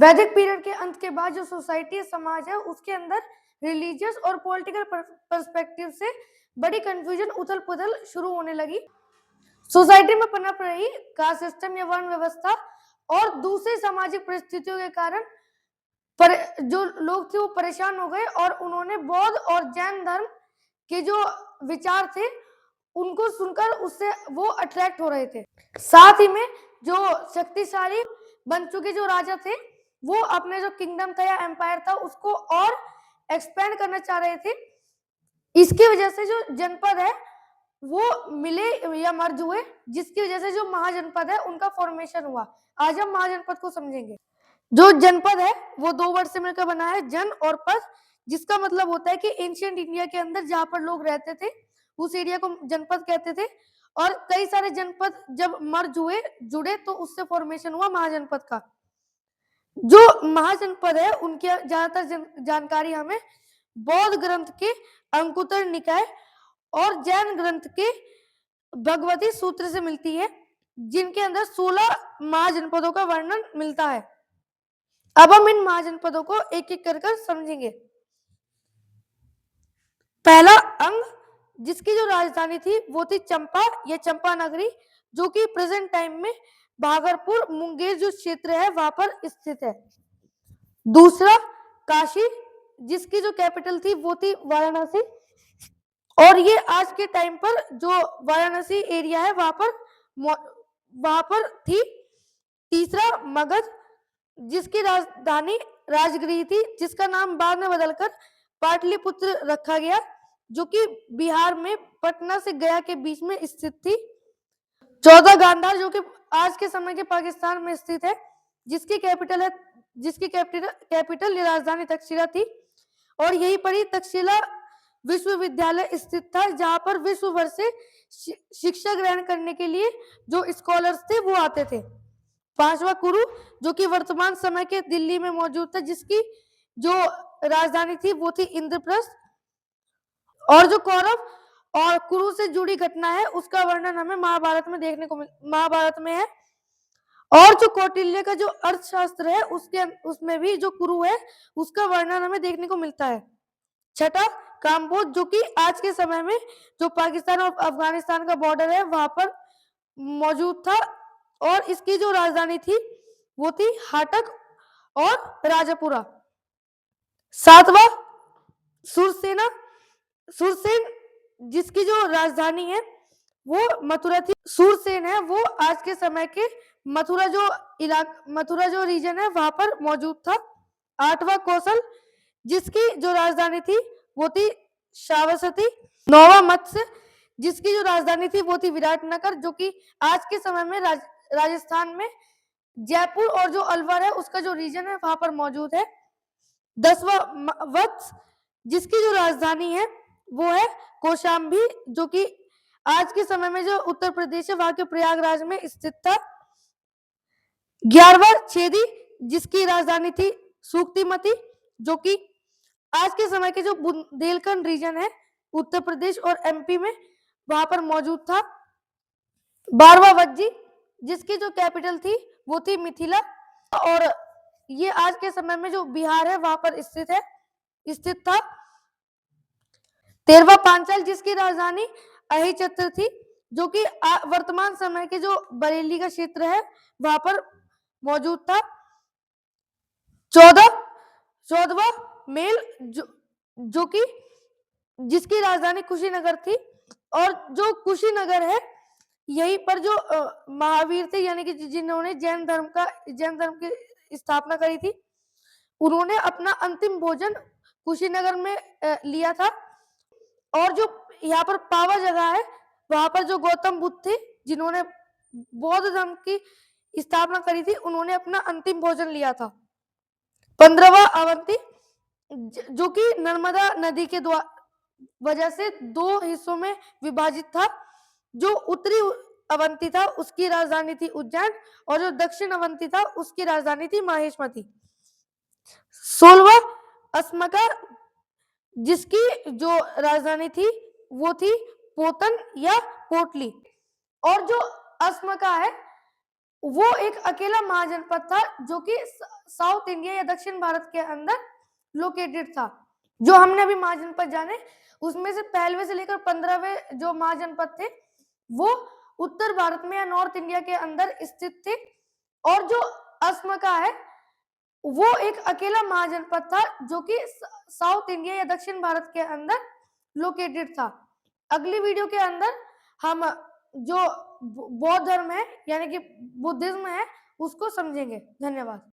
वैदिक पीरियड के अंत के बाद जो सोसाइटी समाज है उसके अंदर रिलीजियस और पॉलिटिकल पर्सपेक्टिव से बड़ी कंफ्यूजन उथल पुथल शुरू होने लगी। सोसाइटी में पनप रही कास्ट सिस्टम या वर्ण व्यवस्था और दूसरी सामाजिक परिस्थितियों के कारण जो लोग थे वो परेशान हो गए और उन्होंने बौद्ध और जैन धर्म के जो विचार थे उनको सुनकर उससे वो अट्रैक्ट हो रहे थे। साथ ही में जो शक्तिशाली बन चुके जो राजा थे वो अपने जो किंगडम था या एम्पायर था उसको और एक्सपेंड करना चाह रहे थे। इसकी वजह से जो जनपद है वो मिले या मर्ज हुए, जिसकी वजह से जो महाजनपद है उनका फॉर्मेशन हुआ। आज हम महाजनपद को समझेंगे। जो जनपद है वो दो वर्ड से मिलकर बना है, जन और पद, जिसका मतलब होता है कि एंशिएंट इंडिया के अंदर जहां पर लोग रहते थे उस एरिया को जनपद कहते थे और कई सारे जनपद जब मर्ज हुए जुड़े तो उससे फॉर्मेशन हुआ महाजनपद का। जो महाजनपद है उनकी ज्यादातर जानकारी हमें बौद्ध ग्रंथ के अंकुतर निकाय और जैन ग्रंथ के भगवती सूत्र से मिलती है, जिनके अंदर 16 महाजनपदों का वर्णन मिलता है। अब हम इन महाजनपदों को एक एक कर समझेंगे। पहला अंग जिसकी जो राजधानी थी वो थी चंपा या चंपा नगरी, जो कि प्रेजेंट टाइम में भागलपुर मुंगेर जो क्षेत्र है वहां पर स्थित है। दूसरा काशी, जिसकी जो कैपिटल थी वो थी वाराणसी और ये आज के टाइम पर जो वाराणसी एरिया है वहां पर थी। तीसरा मगध, जिसकी राजधानी राजगृह थी, जिसका नाम बाद में बदलकर पाटलिपुत्र रखा गया, जो कि बिहार में पटना से गया के बीच में स्थित थी। 14 गांधार, जो कि आज के समय के पाकिस्तान में स्थित है, जिसकी कैपिटल राजधानी तक्षशिला थी और यहीं पर ही तक्षशिला विश्वविद्यालय स्थित था, जहां पर विश्व भर से शिक्षा ग्रहण करने के लिए जो स्कॉलर्स थे वो आते थे। पांचवा कुरु, जो कि वर्तमान समय के दिल्ली में मौजूद था, जिसकी जो राजधानी थी वो थी इंद्रप्रस्थ। और जो कौरव और कुरु से जुड़ी घटना है उसका वर्णन हमें महाभारत में है। और जो कौटिल्य का जो अर्थशास्त्र है उसमें भी जो कुरु है उसका वर्णन हमें देखने को मिलता है। छठा काम्बोज, जो कि आज के समय में जो पाकिस्तान और अफगानिस्तान का बॉर्डर है वहां पर मौजूद था और इसकी जो राजधानी थी वो थी हाटक और राजापुरा। सातवां सुरसेना, सुरसेन, जिसकी जो राजधानी है वो मथुरा थी। सुरसेन है वो आज के समय के मथुरा जो रीजन है वहां पर मौजूद था। आठवां कौशल, जिसकी जो राजधानी थी वो थी श्रावस्ती। नौवां मत्स्य, जिसकी जो राजधानी थी वो थी विराटनगर, जो कि आज के समय में राजस्थान में जयपुर और जो अलवर है उसका जो रीजन है वहां पर मौजूद है। 10वां वत्स, जिसकी जो राजधानी है वो है कौशाम्बी, जो कि आज के समय में जो उत्तर प्रदेश है वहां के प्रयागराज में स्थित था। 11वां छेदी, जिसकी राजधानी थी सूक्तिमती, जो कि आज के समय के जो बुंदेलखंड रीजन है उत्तर प्रदेश और एमपी में वहां पर मौजूद था। 12वां वज्जी, जिसकी जो कैपिटल थी वो थी मिथिला और ये आज के समय में जो बिहार है वहां पर स्थित था। 13वां पांचाल, जिसकी राजधानी अहिचत्र थी, जो कि वर्तमान समय के जो बरेली का क्षेत्र है वहां पर मौजूद था। 14वां मेल, जो कि जिसकी राजधानी कुशीनगर थी और जो कुशीनगर है यहीं पर जो महावीर थे यानी कि जिन्होंने जैन धर्म की स्थापना करी थी, उन्होंने अपना अंतिम भोजन कुशीनगर में लिया था। और जो यहाँ पर पावा जगह है वहां पर जो गौतम बुद्ध थे जिन्होंने बौद्ध धर्म की स्थापना करी थी, उन्होंने अपना अंतिम भोजन लिया था। 15वां अवंती, जो कि नर्मदा नदी के वजह से दो हिस्सों में विभाजित था। जो उत्तरी अवंती था उसकी राजधानी थी उज्जैन और जो दक्षिण अवंती था उसकी राजधानी थी माहेश्मती। 16वां अस्मका, जिसकी जो राजधानी थी वो थी पोतन या पोटली। और जो अस्मका है वो एक अकेला महाजनपद था जो कि साउथ इंडिया या दक्षिण भारत के अंदर लोकेटेड था। जो हमने अभी महाजनपद जाने, उसमें से पहलवे से लेकर 15वें जो महाजनपद थे, वो उत्तर भारत में या नॉर्थ इंडिया के अंदर स्थित थे। और जो असम का है, वो एक अकेला महाजनपद था जो कि साउथ इंडिया या दक्षिण भारत के अंदर लोकेटेड था। अगली वीडियो के अंदर हम जो बौद्ध धर्म है यानी कि बुद्धिज्म है, उसको समझेंगे। धन्यवाद।